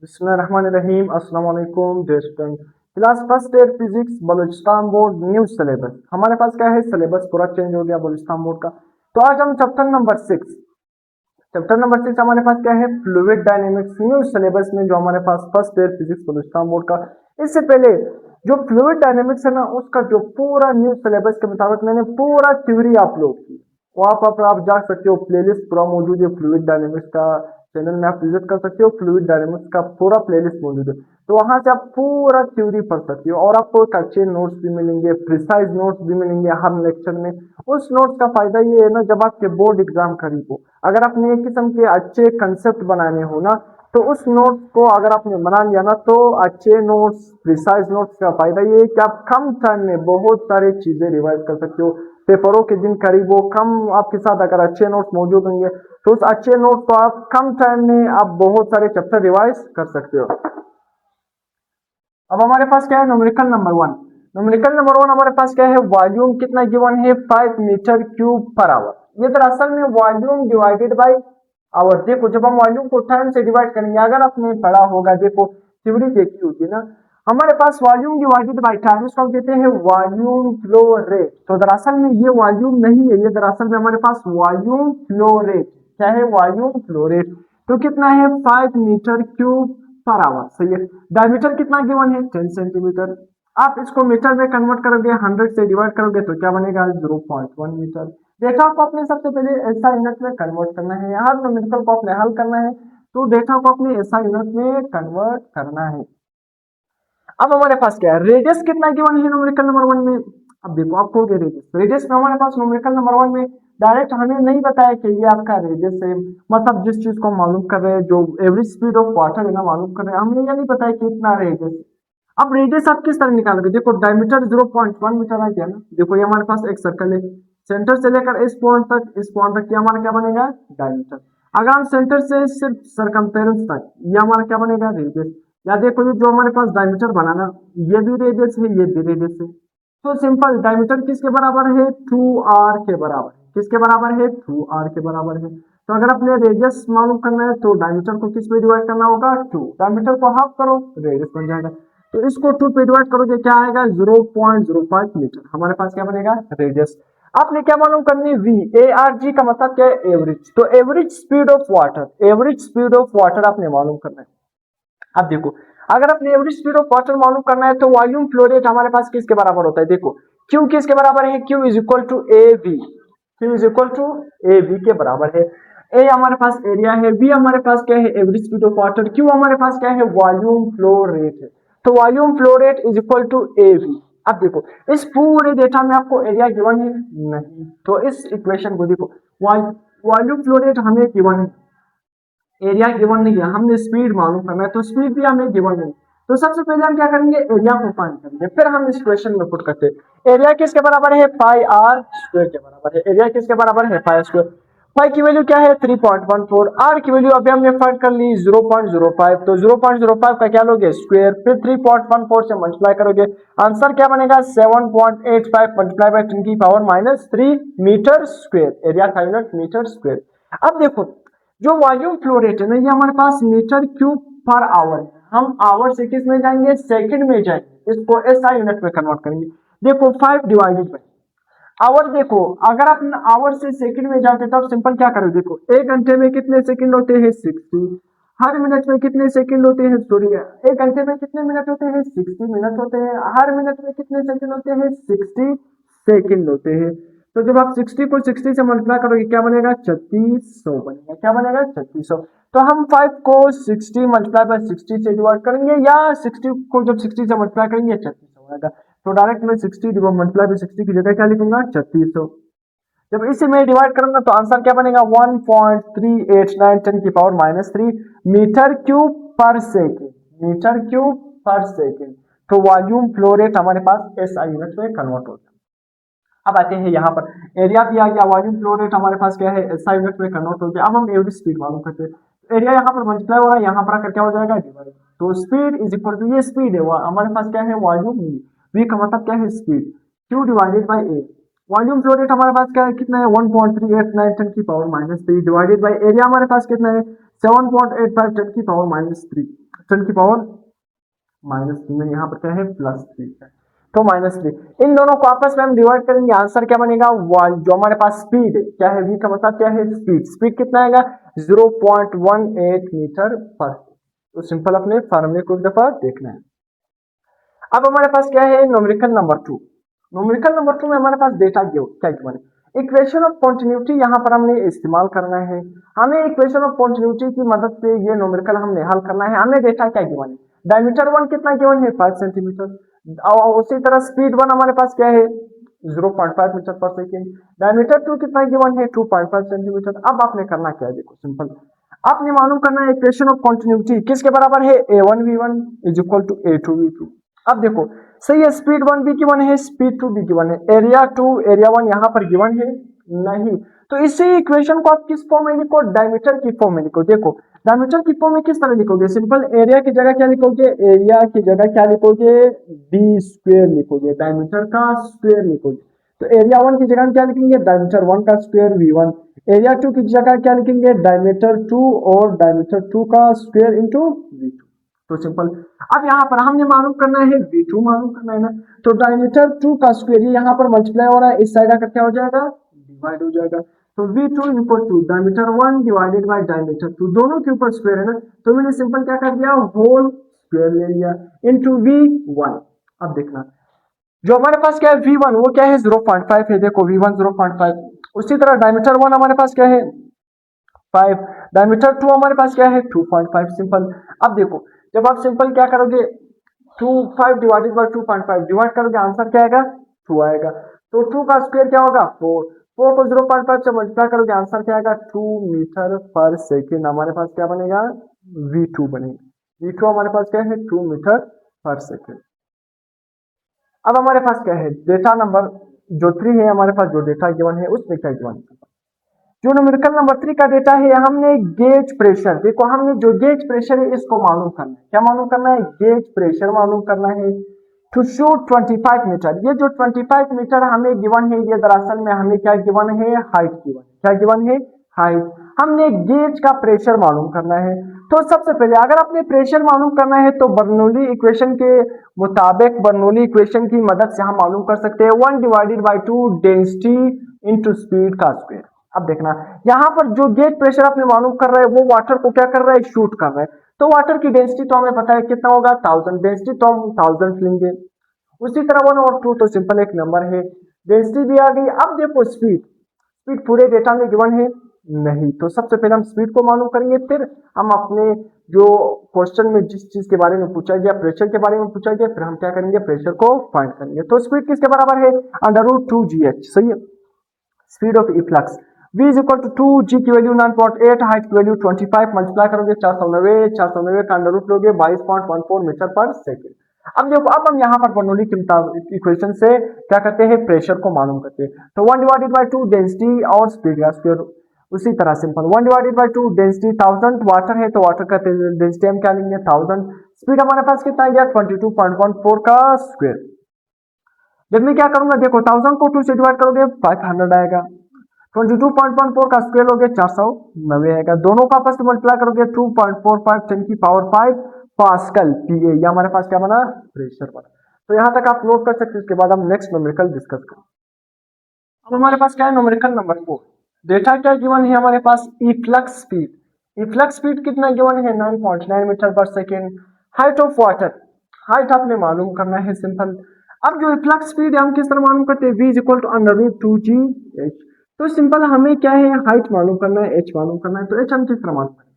बिस्मिल्लाहिर्रहमानिर्रहीम। अस्सलाम वालेकुम dear student. Class first year physics Balochistan board new syllabus. हमारे पास क्या है, सिलेबस पूरा चेंज हो गया बलूचिस्तान बोर्ड का। तो आज हम चैप्टर नंबर 6 हमारे पास क्या है, फ्लूइड डायनेमिक्स न्यू सिलेबस में, जो हमारे पास first year physics Balochistan board का। इससे पहले जो फ्लूइड डायनेमिक्स है ना, उसका जो पूरा न्यू सिलेबस के मुताबिक मैंने पूरा थ्योरी अपलोड की। वहां पर आप जा सकते हो, प्लेलिस्ट पूरा मौजूद है फ्लूइड डायनेमिक्स का। चैनल में आप विजिट कर सकते हो, फ्लूइड डायनेमिक्स का पूरा प्लेलिस्ट मौजूद है। तो वहां से आप पूरा थ्योरी पढ़ सकते हो और आपको एक अच्छे नोट्स भी मिलेंगे, प्रिसाइज नोट्स भी मिलेंगे हर लेक्चर में। उस नोट्स का फायदा ये है ना, जब आपके बोर्ड एग्जाम करीब हो, अगर आपने एक किस्म के अच्छे कंसेप्ट बनाने हो ना, तो उस नोट्स को अगर आपने बना लिया ना, तो अच्छे नोट्स, प्रिसाइज नोट्स का फायदा ये है कि आप कम टाइम में बहुत सारी चीजें रिवाइज कर सकते हो। पेपरों के दिन करीब हो, कम आपके साथ अगर अच्छे नोट्स मौजूद होंगे, तो उस अच्छे नोट्स को आप कम टाइम में आप बहुत सारे चैप्टर रिवाइज कर सकते हो। अब हमारे पास क्या है, न्यूमेरिकल नंबर वन हमारे पास क्या है, वॉल्यूम कितना गिवन है, 5 मीटर क्यूब पर आवर। ये दरअसल में वॉल्यूम डिवाइडेड बाय आवर। देखो, जब हम वॉल्यूम को टाइम से डिवाइड करेंगे, अगर आपने पढ़ा होगा, देखो थ्योरी देखी होगी ना, हमारे पास वॉल्यूम डिवाइडेड बाय टाइम, इसको हम कहते हैं वॉल्यूम फ्लो रेट। तो दरअसल में ये वॉल्यूम नहीं है, ये दरअसल में हमारे पास वॉल्यूम फ्लो रेट क्या है, वॉल्यूम फ्लो रेट। तो कितना है, 5 मीटर क्यूब पर आवर। सही है। डायमीटर कितना गिवन है, 10 सेंटीमीटर। आप इसको मीटर में कन्वर्ट करोगे, 100 से डिवाइड करोगे तो क्या बनेगा, 0.1 मीटर। डेटा को अपने सबसे पहले ऐसा यूनिट में कन्वर्ट करना है, हर न्यूमेरिकल को अपने हल करना है, तो डेटा को अपने ऐसा यूनिट में कन्वर्ट करना है। अब हमारे पास क्या है, रेडियस कितना गिवन है न्यूमेरिकल नंबर वन में। अब देखो, आपको रेडियस में हमारे पास न्यूमेरिकल नंबर वन में डायरेक्ट हमें नहीं बताया कि ये आपका रेडियस है। मतलब जिस चीज को हम मालूम कर रहे हैं, जो एवरेज स्पीड ऑफ वाटर है ना, मालूम कर रहे हैं, हमें ये नहीं बताया कि इतना रेडियस। अब रेडियस आप किस तरह निकालोगे, देखो डायमीटर 0.1 मीटर आ गया ना। देखो ये हमारे पास एक सर्कल है, सेंटर से लेकर इस पॉइंट तक ये हमारा क्या बनेगा, डायमीटर। अगर हम सेंटर से सिर्फ सरकमफेरेंस तक, ये हमारा क्या बनेगा, रेडियस। या देखो, ये जो हमारे पास डायमीटर बना ना, ये भी रेडियस है, ये भी रेडियस है। तो सिंपल, डायमीटर किसके बराबर है, 2r के बराबर है। किसके बराबर है, 2r के बराबर है। तो अगर अपने रेडियस मालूम करना है, तो डायमीटर को किस पे डिवाइड करना होगा, 2। डायमीटर को हाफ करो, रेडियस बन जाएगा। तो इसको 2 पे डिवाइड करोगे, क्या आएगा, 0.05 मीटर। हमारे पास क्या बनेगा, रेडियस। आपने क्या मालूम करनी है, वी ए आर जी का मतलब क्या है, एवरेज। तो average speed of water, average speed of water आपने मालूम करना है। अब देखो, अगर अपने एवरेज स्पीड ऑफ वाटर मालूम करना है, तो वॉल्यूम फ्लो रेट हमारे पास किसके बराबर होता है, देखो क्यू किसके बराबर है, Q is equal to A V. Q is equal to A V के बराबर है। ए हमारे पास एरिया है, वी हमारे पास क्या है, average speed of water, Q हमारे पास क्या है, वॉल्यूम फ्लो रेट है। तो volume flow rate is equal to A V. अब देखो, इस पूरे डेटा में आपको एरिया गिवन है नहीं, तो इस इक्वेशन को देखो, वॉल्यूम फ्लो रेट हमें गिवन है, एरिया गिवन नहीं है, हमने स्पीड मालूम करना है, तो स्पीड भी हमें गिवन नहीं। तो सबसे पहले हम क्या करेंगे, एरिया को फाइंड करेंगे, फिर हम इस क्वेश्चन में पुट करते हैं। एरिया किसके बराबर है, पाई आर स्क्वायर के बराबर है। एरिया किसके बराबर है, पाई स्क्वायर। पाई की वैल्यू क्या है, 3.14। आर की वैल्यू अभी हमने फाइंड कर ली, 0.05। तो 0.05 का क्या लोगे, स्क्वायर, फिर 3.14 से मल्टीप्लाई करोगे, आंसर क्या बनेगा, 7.85 मल्टीप्लाई बाय 10 की पावर -3 मीटर स्क्वायर। एरिया का यूनिट मीटर स्क्वायर। अब देखो, जो वॉल्यूम फ्लो रेट है ना, ये हमारे पास मीटर क्यूब पर आवर। हम आवर से किस में जाएंगे, सेकंड में जाएंगे, इसको एसआई यूनिट में कन्वर्ट करेंगे। देखो 5 डिवाइडेड बाय आवर। देखो, अगर आप आवर से सेकंड में जाते तो आप सिंपल क्या करोगे, देखो 1 घंटे में कितने सेकंड होते हैं, 60। हर मिनट में कितने सेकंड होते हैं, सॉरी, 1 घंटे में कितने मिनट होते हैं, 60 मिनट होते हैं। हर मिनट में कितने सेकंड होते हैं, 60 सेकंड होते हैं। तो जब आप 60 को 60 से मल्टीप्लाई करोगे, क्या बनेगा, 3600 बनेगा। क्या बनेगा, 3600। तो हम 5 को 60 मल्टीप्लाई बाय 60 से डिवाइड करेंगे, या 60 को जब 60 से मल्टीप्लाई करेंगे 3600 बनेगा। तो डायरेक्ट मैं 60 मल्टीप्लाई बाय 60 की जगह क्या लिखूंगा, 3600। जब इसे मैं डिवाइड करूंगा तो आंसर क्या बनेगा, 1.389 10 की पावर -3 मीटर क्यूब पर सेकेंड। मीटर क्यूब पर सेकेंड। तो वॉल्यूम फ्लो रेट हमारे पास एसआई यूनिट में कन्वर्ट होता है। अब आते हैं यहाँ पर, एरिया भी आ गया, वॉल्यूम फ्लो रेट हमारे पास क्या है, एसआई यूनिट में कन्वर्ट हो गया। अब हम एवरेज स्पीड मालूम करते हैं। एरिया यहाँ पर मल्टीप्लाई हो रहा है, यहाँ पर आकर क्या हो जाएगा, डिवाइड। तो स्पीड इज इक्वल टू, ये स्पीड है, हमारे पास क्या है, वॉल्यूम वी का मतलब क्या है, speed, Q divided by A. Volume flow rate हमारे पास क्या है, कितना है, 1.389 10 की पावर -3 डिवाइडेड बाई एरिया हमारे पास कितना है, 7.85 10 की पावर -3। 10 की पावर -3 में यहाँ पर क्या है +3 है, तो -3। इन दोनों को आपस में हम डिवाइड करेंगे, आंसर क्या बनेगा, जो हमारे पास स्पीड है क्या है, v का मतलब क्या है स्पीड, स्पीड कितना आएगा 0.18 मीटर पर। तो सिंपल अपने फार्मूले को एक दफा देखना है। अब हमारे पास क्या है न्यूमेरिकल नंबर 2। न्यूमेरिकल नंबर 2 में हमारे पास डेटा क्या गिवन है, इक्वेशन ऑफ कॉन्टिन्यूटी यहाँ पर हमने इस्तेमाल करना है। हमें इक्वेशन ऑफ कॉन्टिन्यूटी की मदद से ये न्यूमेरिकल हमने हल करना है। हमें डेटा क्या गिवन है, डायमीटर 1 कितना गिवन है 5 सेंटीमीटर, और उसी तरह स्पीड 1 हमारे पास क्या है 0.5 मीटर पर सेकेंड, डायमीटर 2 कितना गिवन है 2.5 सेंटीमीटर। अब आपने करना क्या है, देखो सिंपल, आपने मालूम करना है इक्वेशन ऑफ कॉन्टिन्यूटी किसके बराबर है, a1v1 is equal to a2v2। अब देखो सही है, स्पीड 1 भी गिवन है, स्पीड 2 भी गिवन है, एरिया 2 एरिया 1 यहाँ पर गिवन है नहीं, तो इसी इक्वेशन को आप किस फॉर्म में लिखो, डायमीटर की फॉर्म में लिखो। देखो डायमीटर की फॉर्म में किस तरह लिखोगे, सिंपल एरिया की जगह क्या लिखोगे, एरिया की जगह क्या लिखोगे बी स्क्वायर लिखोगे, डायमीटर का स्क्वायर लिखोगे। तो एरिया 1 की जगह क्या लिखेंगे, डायमीटर 1 का स्क्वायर v1, एरिया 2 की जगह क्या लिखेंगे, डायमीटर 2 और डायमीटर 2 का स्क्वायर इंटू v2। तो सिंपल, अब यहाँ पर हमने मालूम करना है v2 मालूम करना है ना, तो डायमीटर 2 का स्क्वायर ये यहाँ पर मल्टीप्लाई हो रहा है, इस साइड आकर क्या हो जाएगा डिवाइड हो जाएगा, तो v2 equal to diameter 1 divided by diameter 2, दोनों के ऊपर स्क्वायर है ना, तो मैंने सिंपल क्या कर दिया होल स्क्वायर ले लिया इनटू v1। अब देखना जो हमारे पास क्या है v1 वो क्या है 0.5 है, देखो v1 0.5, उसी तरह डायमीटर 1 हमारे पास क्या है 5, डायमीटर 2 हमारे पास क्या है 2.5। सिंपल, अब देखो जब आप सिंपल क्या करोगे 5 डिवाइडेड बाय 2.5 डिवाइड करोगे, आंसर क्या आएगा 2 आएगा, तो 2 का स्क्वायर क्या होगा 4 को 0.5 से मल्टीप्लाई करोगे, आंसर क्या आएगा 2 मीटर पर सेकेंड। हमारे पास क्या बनेगा v2 बनेगा, v2 हमारे पास क्या है 2 मीटर पर सेकेंड। अब हमारे पास क्या है डेटा नंबर जो 3 है, हमारे पास जो डेटा गिवन है उसमें क्या गिवन है, जो न्यूमेरिकल नंबर 3 का डेटा है, हमने गेज प्रेशर, देखो हमने जो गेज प्रेशर है इसको मालूम करना है, क्या मालूम करना है गेज प्रेशर मालूम करना है टू शूट 25 मीटर। ये जो 25 मीटर हमें गिवन है, ये दरअसल में हमें क्या गिवन है हाइट गिवन, क्या गिवन है हाइट। हमने गेज का प्रेशर मालूम करना है, तो सबसे पहले अगर आपने प्रेशर मालूम करना है तो बर्नौली इक्वेशन के मुताबिक, बर्नौली इक्वेशन की मदद से हम मालूम कर सकते हैं 1 divided by 2 density into speed का स्क्वायर। अब देखना यहाँ पर जो गेज प्रेशर आपने मालूम कर रहा है वो वाटर को क्या कर रहा है शूट कर रहा है, तो वाटर की डेंसिटी तो हमें पता है कितना होगा 1000, डेंसिटी तो हम 1000 लेंगे, उसी तरह 1 और 2 तो सिंपल एक नंबर है, डेंसिटी भी आ गई। अब देखो स्पीड, स्पीड पूरे डेटा में गिवन है नहीं, तो सबसे पहले हम स्पीड को मालूम करेंगे, फिर हम अपने जो क्वेश्चन में जिस चीज के बारे में पूछा गया प्रेशर के बारे में पूछा गया, फिर हम क्या करेंगे प्रेशर को फाइंड करेंगे। तो स्पीड किसके बराबर है √2gh, सही है, speed of efflux v is equal to 2, g की वैल्यू 9.8, हाइट की वैल्यू 25, मल्टीप्लाई करोगे 490 का अंडर रूट लोगे 22.14 मीटर पर सेकेंड। अब देखो अब हम यहाँ पर बर्नौली के मुताबिक इक्वेशन से क्या करते हैं प्रेशर को मालूम करते हैं, तो 1 डिवाइडेड बाई 2 डेंसिटी और स्पीड का स्क्वायर, उसी तरह simple 1 divided by 2 density 1000, water है तो वाटर का डेंसिटी हम क्या लेंगे 1000, स्पीड हमारे पास कितना आ गया 22.14 का स्क्वायर। जब मैं क्या करूंगा देखो 1000 को 2 से डिवाइड करोगे 500 आएगा, 22.14 का स्क्वायर लोगे 490 आएगा, दोनों का आपस में मल्टीप्लाई करोगे 2.45 10 की पावर 5 पास्कल पीए, ये हमारे पास क्या बना प्रेशर बना। तो यहाँ तक आप नोट कर सकते हैं, इसके बाद हम नेक्स्ट न्यूमेरिकल डिस्कस करें। अब हमारे पास क्या है न्यूमेरिकल नंबर 4, डेटा क्या गिवन है हमारे पास इफ्लक्स स्पीड, इफ्लक्स स्पीड कितना गिवन है 9.9 मीटर पर second. Height of water, height आपने मालूम करना है सिंपल। अब जो इफ्लक्स स्पीड है हम किस तरह मालूम करते हैं v is equal to √2gh, तो सिंपल हमें क्या है हाइट मालूम करना है h मालूम करना है, तो h हम किस तरह मालूम करेंगे,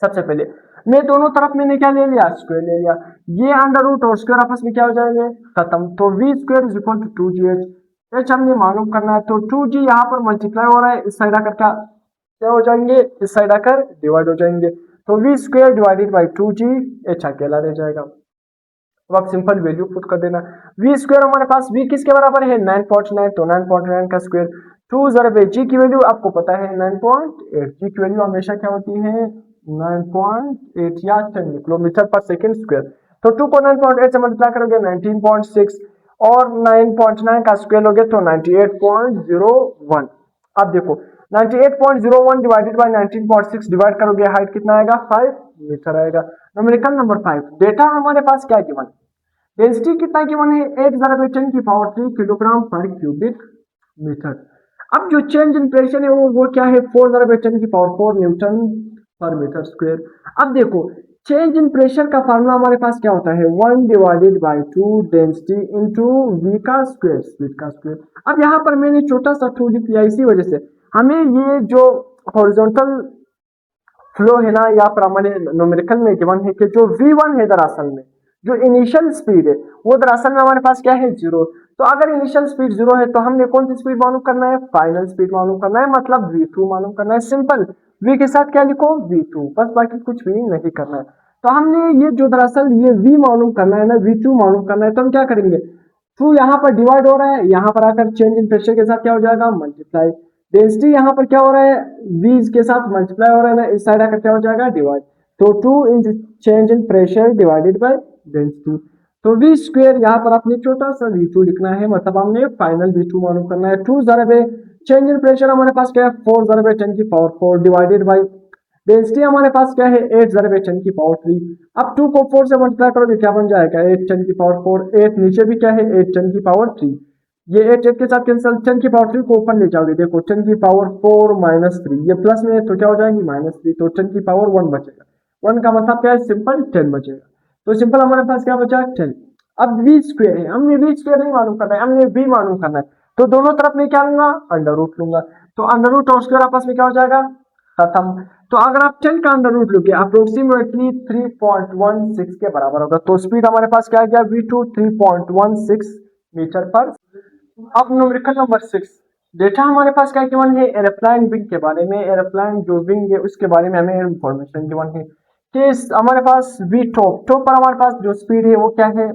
सबसे पहले मैं दोनों तरफ मैंने क्या ले लिया स्क्वायर ले लिया, ये अंडर रूट और स्क्वायर आपस में क्या हो जाएंगे खत्म, तो v square is equal to 2gh, h हमने मालूम करना है, तो 2g यहाँ पर मल्टीप्लाई हो रहा है, इस साइड आकर क्या हो जाएंगे इस साइड आकर डिवाइड हो जाएंगे, तो v square divided by 2g, h अकेला रह जाएगा। तो आप सिंपल वैल्यू पुट कर देना, v स्क्वायर हमारे पास v किसके बराबर है 9.9, तो 9.9 का स्क्वायर 2 जरब g की वैल्यू आपको पता है 9.8, g की वैल्यू हमेशा क्या होती है 9.8 या 10 किलोमीटर पर सेकेंड स्क्वायर, तो 2 को 9.8 से मल्टीप्लाई करोगे 19.6 और 9.9 का स्क्वायर लोगे तो 98.01। अब देखो 98.01 डिवाइडेड बाय 19.6 डिवाइड करोगे हाइट कितना आएगा 5 मीटर आएगा। न्यूमेरिकल नंबर 5, डेटा हमारे पास क्या गिवन, डेंसिटी कितना गिवन है 8 × 10⁻³ किलोग्राम पर क्यूबिक मीटर। अब जो चेंज इन प्रेशर है वो क्या है 4 × 10⁻⁴ न्यूटन पर मीटर स्क्वायर। अब देखो चेंज इन प्रेशर का फार्मूला हमारे पास क्या होता है 1/2 डेंसिटी इंटू वी का स्क्वायर, स्पीड का स्क्वायर। अब यहाँ पर मैंने छोटा सा 2 लिख लिया, इसी वजह से हमें ये जो हॉरिजॉन्टल फ्लो है ना, या पर हमारे न्यूमेरिकल में गिवन है कि जो v1 है दरअसल में जो इनिशियल स्पीड है वो दरअसल में हमारे पास क्या है 0। तो अगर इनिशियल स्पीड 0 है तो हमने कौन सी स्पीड मालूम करना है, फाइनल स्पीड मालूम करना है, मतलब v2 मालूम करना है। सिंपल, v के साथ क्या लिखो v2, बस बाकी कुछ भी नहीं करना है। तो हमने ये जो दरअसल ये v मालूम करना है ना, v2 मालूम करना है, तो हम क्या करेंगे 2 यहाँ पर डिवाइड हो रहा है, यहाँ पर आकर चेंज इन प्रेशर के साथ क्या हो जाएगा मल्टीप्लाई, डेंसिटी यहाँ पर क्या हो रहा है v के साथ मल्टीप्लाई हो रहा है ना, इस साइड आकर क्या हो जाएगा डिवाइड, तो 2 into change in pressure divided by density. तो v स्क्वायर यहाँ पर आपने छोटा सा v2 लिखना है, मतलब हमने फाइनल v2 मालूम करना है। 2 ज़रब चेंज इन प्रेशर हमारे पास क्या है 4 × 10⁻⁴ डिवाइडेड बाय डेंसिटी हमारे पास क्या है 8 × 10⁻3। अब 2 को 4 से मल्टीप्लाई करोगे क्या बन जाएगा 8 × 10⁻⁴, 8 नीचे भी क्या है 8 × 10⁻3, ये 8 8 के साथ कैंसिल, 10⁻3 को ऊपर ले जाओगे, देखो 10⁻4 - 3, ये प्लस में तो क्या हो जाएगी -3, तो 10⁻1 बचेगा, 1 का मतलब क्या है सिंपल 10 बचेगा। तो सिंपल हमारे पास क्या बचा 10। अब v स्क्वायर है, हमने v स्क्वायर नहीं मालूम करना है, हमने v मालूम करना है, तो दोनों तरफ में क्या लूंगा अंडर रूट लूंगा, तो अंडर रूट और स्क्वायर आपस में क्या हो जाएगा खत्म। तो अगर आप 10 का अंडर रूट लोगे अप्रोक्सीमेटली 3.16 के बराबर होगा, तो स्पीड हमारे पास क्या आ गया v2 3.16 मीटर पर। अब न्यूमेरिकल नंबर 6, डेटा हमारे पास क्या गिवन है एरोप्लेन विंग के बारे में, एरोप्लेन जो विंग है उसके बारे में हमें इंफॉर्मेशन गिवन है कि हमारे पास v टॉप पर हमारे पास जो स्पीड है वो क्या है,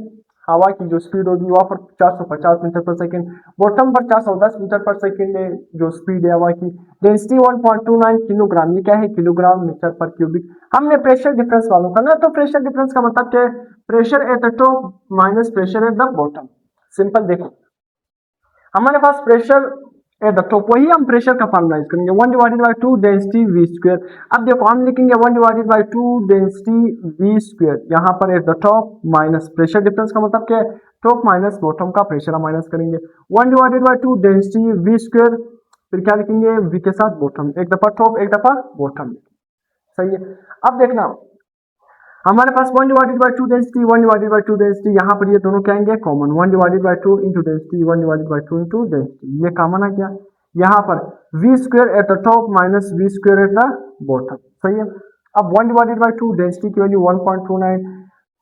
हवा की जो स्पीड होगी वहां पर 450 मीटर पर सेकंड, बॉटम पर 410 मीटर पर सेकंड है जो स्पीड है हवा की। डेंसिटी 1.29 किलोग्राम, ये क्या है किलोग्राम मीटर पर क्यूबिक। हमने प्रेशर डिफरेंस मालूम करना है, तो प्रेशर डिफरेंस का मतलब क्या है pressure at the top minus pressure at the bottom. Simple देखो हमारे पास प्रेशर एट द टॉप, वही हम प्रेशर का फॉर्मूला यूज करेंगे 1/2 डेंसिटी v स्क्वायर। अब देखो हम लिखेंगे 1/2 डेंसिटी v स्क्वायर, यहाँ पर at the top minus pressure difference का मतलब क्या है टॉप माइनस बॉटम का प्रेशर हम माइनस करेंगे 1/2 डेंसिटी v स्क्वायर, फिर क्या लिखेंगे v के साथ बॉटम, एक दफा टॉप एक दफा बॉटम, सही है। अब देखना हमारे पास 1/2 डेंसिटी 1/2 डेंसिटी, यहाँ पर ये दोनों क्या आएंगे common 1/2 into density 1/2 into density, ये कॉमन आ गया। यहाँ पर v square at the top minus v square at the bottom, सही है। अब 1/2 डेंसिटी की value 1.29,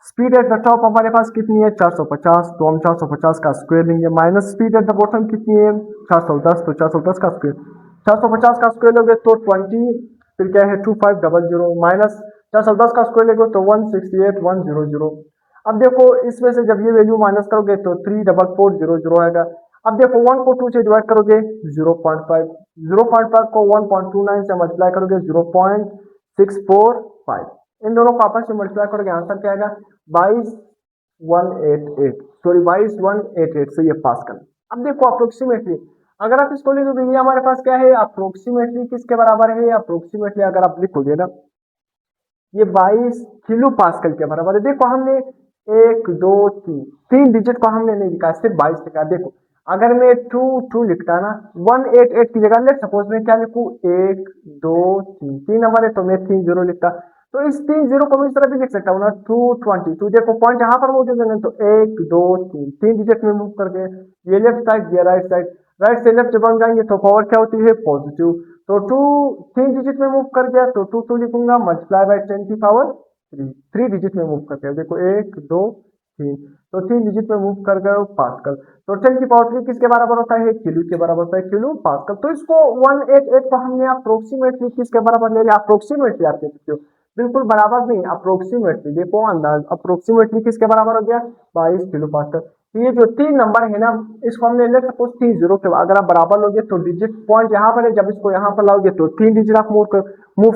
speed at the top हमारे पास कितनी है 450, तो हम 450 का स्क्वायर लेंगे, minus speed at the bottom कितनी है 410, तो 410 का स्क्वायर, 450 का स्क्वायर लोगे तो 20, फिर क्या है 2500 माइनस 410 का स्क्वायर लेंगे तो 168,100। अब देखो इसमें से जब ये वैल्यू माइनस करोगे तो 34400 आएगा। अब देखो 1 को 2 से डिवाइड करोगे 0.5, 0.5 को 1.29 से मल्टीप्लाई करोगे 0.645, इन दोनों को आपस में मल्टीप्लाई करोगे आंसर क्या आएगा 22188, सॉरी 22188 से ये पास कर। अब देखो अप्रोक्सीमेटली अगर आप इसको लिखोगे ये हमारे पास क्या है अप्रोक्सीमेटली किसके बराबर है, अप्रोक्सीमेटली अगर आप लिखोगे ना ये 22 किलो पास्कल के बराबर है। देखो हमने 1 2 3 डिजिट को हमने नहीं लिखा, सिर्फ 22 लिखा। देखो अगर मैं 2 लिखता ना 188 की जगह लेट सपोज मैं क्या लिखूं 1 2 3 नंबर है तो मैं 30 लिखता, तो इस 30 को मैं इस तरह भी लिख सकता हूँ ना 222। देखो पॉइंट यहाँ पर मौजूद है तो 1 2 3 डिजिट में मूव करके ये लेफ्ट साइड ये राइट साइड, राइट से लेफ्ट जब हम जाएंगे तो पावर क्या होती है पॉजिटिव, तो 2 3 डिजिट में मूव कर गया तो 2 लिखूंगा मल्टीप्लाई बाय 10 की पावर 3 डिजिट में मूव कर गया। देखो 1 2 3 तो 3 डिजिट में मूव कर गए पास्कल, तो 10 की पावर 3 किसके बराबर होता है किलो के बराबर होता है किलो पास्कल। तो इसको 188 को हमने अप्रोक्सीमेटली किसके बराबर ले लिया, अप्रोक्सीमेटली आप कह सकते हो, बिल्कुल बराबर नहीं अप्रोक्सीमेटली, देखो अंदाज अप्रोक्सीमेटली किसके बराबर हो गया 22 किलो पास्कल। तो ये जो 3 नंबर है ना इसको हमने ले सपोज 30 के अगर आप बराबर लोगे तो डिजिट पॉइंट यहाँ पर है, जब इसको यहाँ पर लाओगे तो 3 डिजिट आप मूव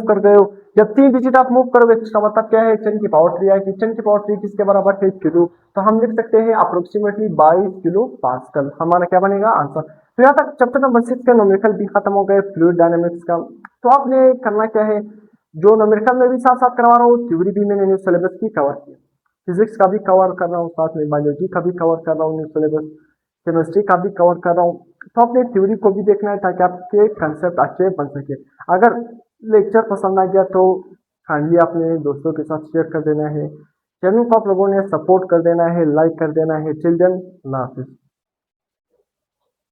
कर गए हो, जब 3 डिजिट आप मूव करोगे तो इसका मतलब क्या है 10 की पावर 3 आएगी, 10 की पावर 3 किसके बराबर है किलो, तो हम लिख सकते हैं अप्रोक्सीमेटली 22 किलो पास्कल, हमारा क्या बनेगा आंसर। तो यहाँ तक चैप्टर नंबर 6 का न्यूमेरिकल भी खत्म हो गए फ्लूइड डायनेमिक्स का। तो आपने करना क्या है जो न्यूमेरिकल में भी साथ साथ करवा रहा हूँ, थ्योरी भी मैंने न्यू सिलेबस की कवर की, फिजिक्स का भी कवर कर रहा हूँ, साथ में बायोलॉजी का भी कवर कर रहा हूँ न्यू सिलेबस, केमिस्ट्री का भी कवर कर रहा हूँ। तो अपने थ्योरी को भी देखना है ताकि आपके कंसेप्ट अच्छे बन सके। अगर लेक्चर पसंद आ गया तो काइंडली अपने दोस्तों के साथ शेयर कर देना है, चैनल को आप लोगों ने सपोर्ट कर देना है, लाइक कर देना है। चिल्ड्रन, अल्लाह हाफिज़।